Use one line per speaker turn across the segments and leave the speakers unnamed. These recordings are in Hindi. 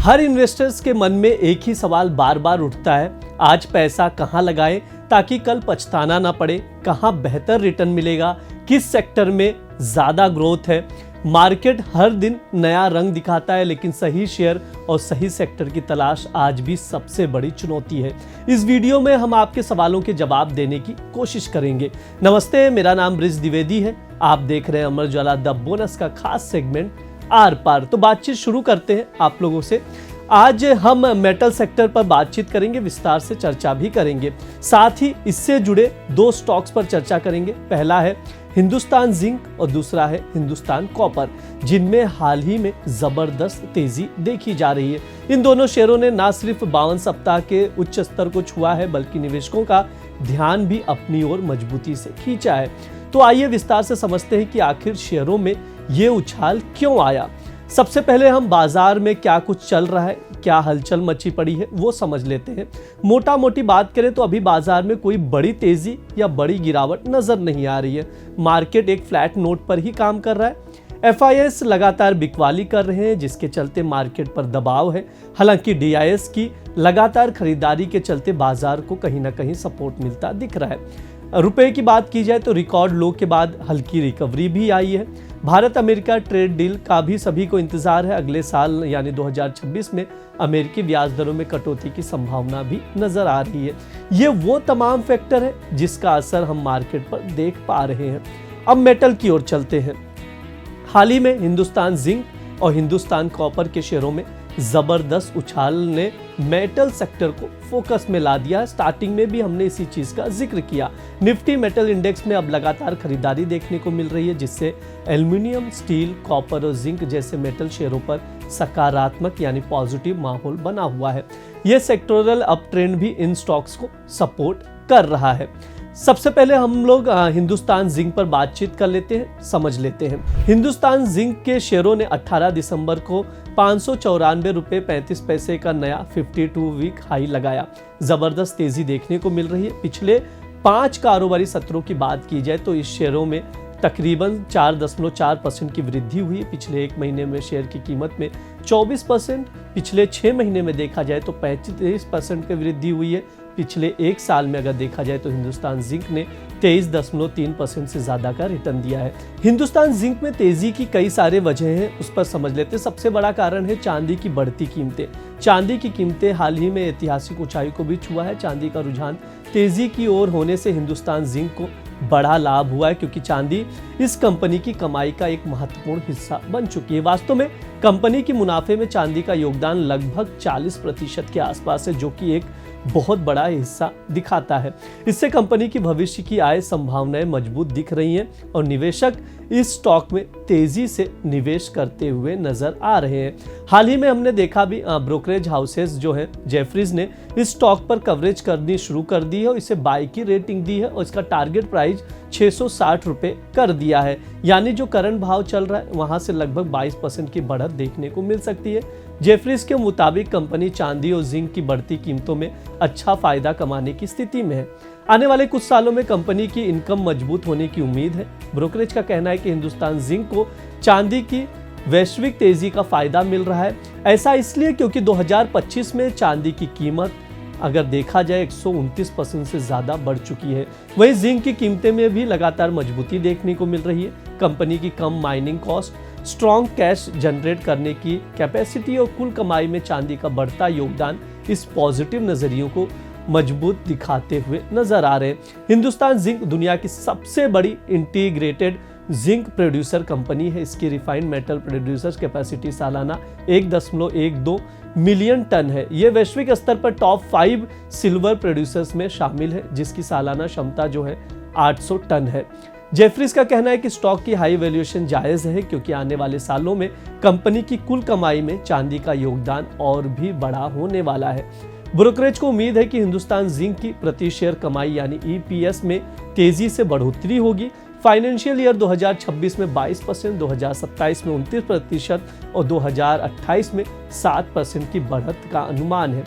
हर इन्वेस्टर्स के मन में एक ही सवाल बार बार उठता है, आज पैसा कहां लगाएं ताकि कल पछताना ना पड़े, कहां बेहतर रिटर्न मिलेगा, किस सेक्टर में ज्यादा ग्रोथ है। मार्केट हर दिन नया रंग दिखाता है, लेकिन सही शेयर और सही सेक्टर की तलाश आज भी सबसे बड़ी चुनौती है। इस वीडियो में हम आपके सवालों के जवाब देने की कोशिश करेंगे। नमस्ते, मेरा नाम ब्रिज द्विवेदी है। आप देख रहे हैं अमर उजाला द बोनस का खास सेगमेंट आर पार। तो बातचीत शुरू करते हैं आप लोगों से। आज हम मेटल सेक्टर पर बातचीत करेंगे, विस्तार से चर्चा भी करेंगे। साथ ही इससे जुड़े दो स्टॉक्स पर चर्चा करेंगे। पहला है हिंदुस्तान जिंक और दूसरा है हिंदुस्तान कॉपर, जिनमें हाल ही में जबरदस्त तेजी देखी जा रही है। इन दोनों शेयरों ने न सिर्फ 52 सप्ताह के उच्च स्तर को छुआ है, बल्कि निवेशकों का ध्यान भी अपनी ओर मजबूती से खींचा है। तो आइए विस्तार से समझते हैं कि आखिर शेयरों में ये उछाल क्यों आया। सबसे पहले हम बाजार में क्या कुछ चल रहा है, क्या हलचल मची पड़ी है, वो समझ लेते हैं। मोटा मोटी बात करें तो अभी बाजार में कोई बड़ी तेजी या बड़ी गिरावट नजर नहीं आ रही है। मार्केट एक फ्लैट नोट पर ही काम कर रहा है। FIS लगातार बिकवाली कर रहे हैं, जिसके चलते मार्केट पर दबाव है। हालांकि DIS की लगातार खरीदारी के चलते बाजार को कहीं ना कहीं सपोर्ट मिलता दिख रहा है। रुपए की बात की जाए तो रिकॉर्ड लो के बाद हल्की रिकवरी भी आई है। भारत अमेरिका ट्रेड डील का भी सभी को इंतजार है। अगले साल यानी 2026 में अमेरिकी ब्याज दरों में कटौती की संभावना भी नजर आ रही है। ये वो तमाम फैक्टर है जिसका असर हम मार्केट पर देख पा रहे हैं। अब मेटल की ओर चलते हैं। हाल ही में हिंदुस्तान जिंक और हिंदुस्तान कॉपर के शेयरों में जबरदस्त उछाल ने मेटल सेक्टर को फोकस में ला दिया है। स्टार्टिंग में भी हमने इसी चीज का जिक्र किया। निफ्टी मेटल इंडेक्स में अब लगातार खरीदारी देखने को मिल रही है, जिससे एल्युमिनियम, स्टील, कॉपर और जिंक जैसे मेटल शेयरों पर सकारात्मक यानी पॉजिटिव माहौल बना हुआ है। यह सेक्टोरल अप ट्रेंड भी इन स्टॉक्स को सपोर्ट कर रहा है। सबसे पहले हम लोग हिंदुस्तान जिंक पर बातचीत कर लेते हैं, समझ लेते हैं। हिंदुस्तान जिंक के शेयरों ने 18 दिसंबर को 594 रुपए 35 पैसे का नया 52 वीक हाई लगाया। जबरदस्त तेजी देखने को मिल रही है। पिछले 5 कारोबारी सत्रों की बात की जाए तो इस शेयरों में तकरीबन 4.4% की वृद्धि हुई है। पिछले एक महीने में शेयर की कीमत में 24%, पिछले 6 महीने में देखा जाए तो 35% की वृद्धि हुई है। पिछले एक साल में अगर देखा जाए तो हिंदुस्तान जिंक ने 23.3% से ज्यादा का रिटर्न दिया है। हिंदुस्तान जिंक में तेजी की कई सारे वजह हैं, उस पर समझ लेते हैं। सबसे बड़ा कारण है चांदी की बढ़ती कीमतें। चांदी की कीमतें हाल ही में ऐतिहासिक ऊंचाई को भी छुआ है। चांदी का रुझान तेजी की ओर होने से हिंदुस्तान जिंक को बड़ा लाभ हुआ है, क्योंकि चांदी इस कंपनी की कमाई का एक महत्वपूर्ण हिस्सा बन चुकी है। वास्तव में कंपनी की मुनाफे में चांदी का योगदान लगभग 40% के आसपास है, जो कि एक बहुत बड़ा हिस्सा दिखाता है। इससे कंपनी की भविष्य की आय संभावनाएं मजबूत दिख रही हैं और निवेशक इस स्टॉक में तेजी से निवेश करते हुए नजर आ रहे हैं। हाल ही में हमने देखा भी ब्रोकरेज हाउसेस जो है जेफरीज ने इस स्टॉक पर कवरेज करनी शुरू कर दी है और इसे बाय की रेटिंग दी है और इसका टारगेट प्राइस 660 रुपए कर दिया है। यानी जो करंट भाव चल रहा है वहां से लगभग 22% की बढ़त देखने को मिल सकती है। जेफरीज के मुताबिक कंपनी चांदी और जिंक की बढ़ती कीमतों में अच्छा फायदा कमाने की स्थिति में है। आने वाले कुछ सालों में कंपनी की इनकम मजबूत होने की उम्मीद है। ब्रोकरेज का कहना है कि हिंदुस्तान जिंक को चांदी की वैश्विक तेजी का फायदा मिल रहा है। ऐसा इसलिए क्योंकि 2025 में चांदी की कीमत अगर देखा जाए 129% से ज्यादा बढ़ चुकी है। वहीं जिंक की कीमतें में भी लगातार मजबूती देखने को मिल रही है। कंपनी की कम mining cost, strong cash generate करने की कैपेसिटी और कुल कमाई में चांदी का बढ़ता योगदान इस पॉजिटिव नजरियों को मजबूत दिखाते हुए नजर आ रहे हैं। हिंदुस्तान जिंक दुनिया की सबसे बड़ी इंटीग्रेटेड जिंक प्रोड्यूसर कंपनी है। इसकी रिफाइंड मेटल प्रोड्यूसर्स कैपेसिटी सालाना 1.12 मिलियन टन है। यह वैश्विक स्तर पर टॉप 5 सिल्वर प्रोड्यूसर्स में शामिल है, जिसकी सालाना क्षमता जो है 800 टन है। जेफरीज का कहना है कि स्टॉक की हाई वैल्यूएशन जायज है, क्योंकि आने वाले सालों में कंपनी की कुल कमाई में चांदी का योगदान और भी बड़ा होने वाला है। ब्रोकरेज को उम्मीद है कि हिंदुस्तान जिंक की प्रति शेयर कमाई यानी EPS में तेजी से बढ़ोतरी होगी। फाइनेंशियल ईयर 2026 में 22%, 2027 में 29% और 2028 में 7% की बढ़त का अनुमान है।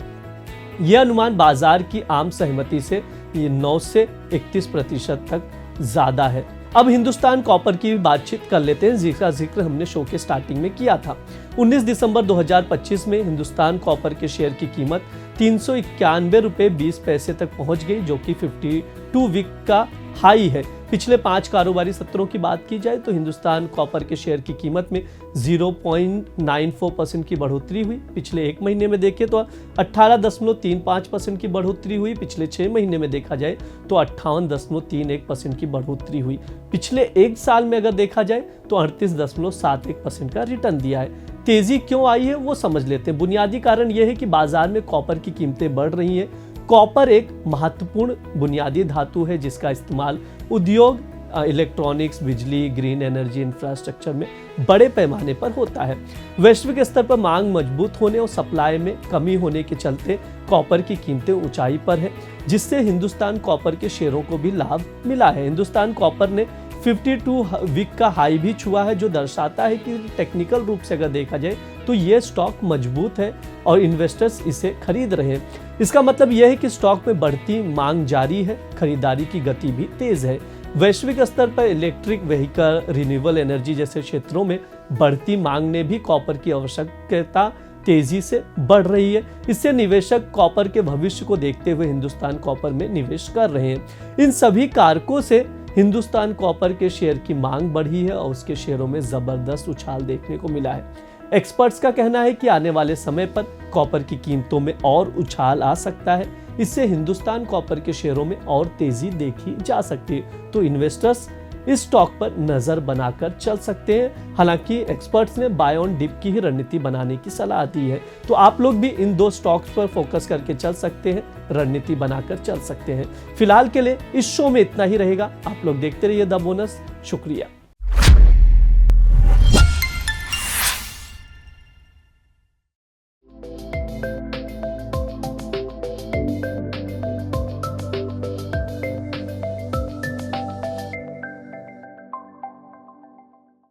यह अनुमान बाजार की आम सहमति से 9 से 31% तक ज्यादा है। अब हिंदुस्तान कॉपर की बातचीत कर लेते हैं, जिसका जिक्र हमने शो के स्टार्टिंग में किया था। 19 दिसंबर 2025 में हिंदुस्तान कॉपर के शेयर की कीमत 391 रुपए 20 पैसे तक पहुंच गई, जो कि 52 वीक का हाई है। पिछले 5 कारोबारी सत्रों की बात की जाए तो हिंदुस्तान कॉपर के शेयर की कीमत में 0.94% की बढ़ोतरी हुई। पिछले एक महीने में देखें तो 18.35% की बढ़ोतरी हुई। पिछले 6 महीने में देखा जाए तो 58.31% की बढ़ोतरी हुई। पिछले एक साल में अगर देखा जाए तो 38.71% का रिटर्न दिया है। तेजी क्यों आई है वो समझ लेते हैं। बुनियादी कारण यह है कि बाजार में कॉपर की कीमतें बढ़ रही हैं। कॉपर एक महत्वपूर्ण बुनियादी धातु है जिसका इस्तेमाल उद्योग, इलेक्ट्रॉनिक्स, बिजली, ग्रीन एनर्जी इंफ्रास्ट्रक्चर में बड़े पैमाने पर होता है। वैश्विक स्तर पर मांग मजबूत होने और सप्लाई में कमी होने के चलते कॉपर की कीमतें ऊंचाई पर है, जिससे हिंदुस्तान कॉपर के शेयरों को भी लाभ मिला है। हिंदुस्तान कॉपर ने 52 वीक का हाई भी छुआ है, जो दर्शाता है कि टेक्निकल रूप से अगर देखा जाए तो ये स्टॉक मजबूत है और इन्वेस्टर्स इसे खरीद रहे हैं। इसका मतलब यह है कि स्टॉक में बढ़ती मांग जारी है, खरीदारी की गति भी तेज है। वैश्विक स्तर पर इलेक्ट्रिक व्हीकल, रिन्यूएबल एनर्जी जैसे क्षेत्रों में बढ़ती मांग ने भी कॉपर की आवश्यकता तेजी से बढ़ रही है। इससे निवेशक कॉपर के भविष्य को देखते हुए हिंदुस्तान कॉपर में निवेश कर रहे हैं। इन सभी कारकों से हिंदुस्तान कॉपर के शेयर की मांग बढ़ी है और उसके शेयरों में जबरदस्त उछाल देखने को मिला है। एक्सपर्ट्स का कहना है कि आने वाले समय पर कॉपर की कीमतों में और उछाल आ सकता है। इससे हिंदुस्तान कॉपर के शेयरों में और तेजी देखी जा सकती है। तो इन्वेस्टर्स इस स्टॉक पर नजर बनाकर चल सकते हैं। हालांकि एक्सपर्ट्स ने बाय ऑन डिप की ही रणनीति बनाने की सलाह दी है। तो आप लोग भी इन 2 स्टॉक्स पर फोकस करके चल सकते हैं, रणनीति बनाकर चल सकते हैं। फिलहाल के लिए इस शो में इतना ही रहेगा। आप लोग देखते रहिए द बोनस। शुक्रिया।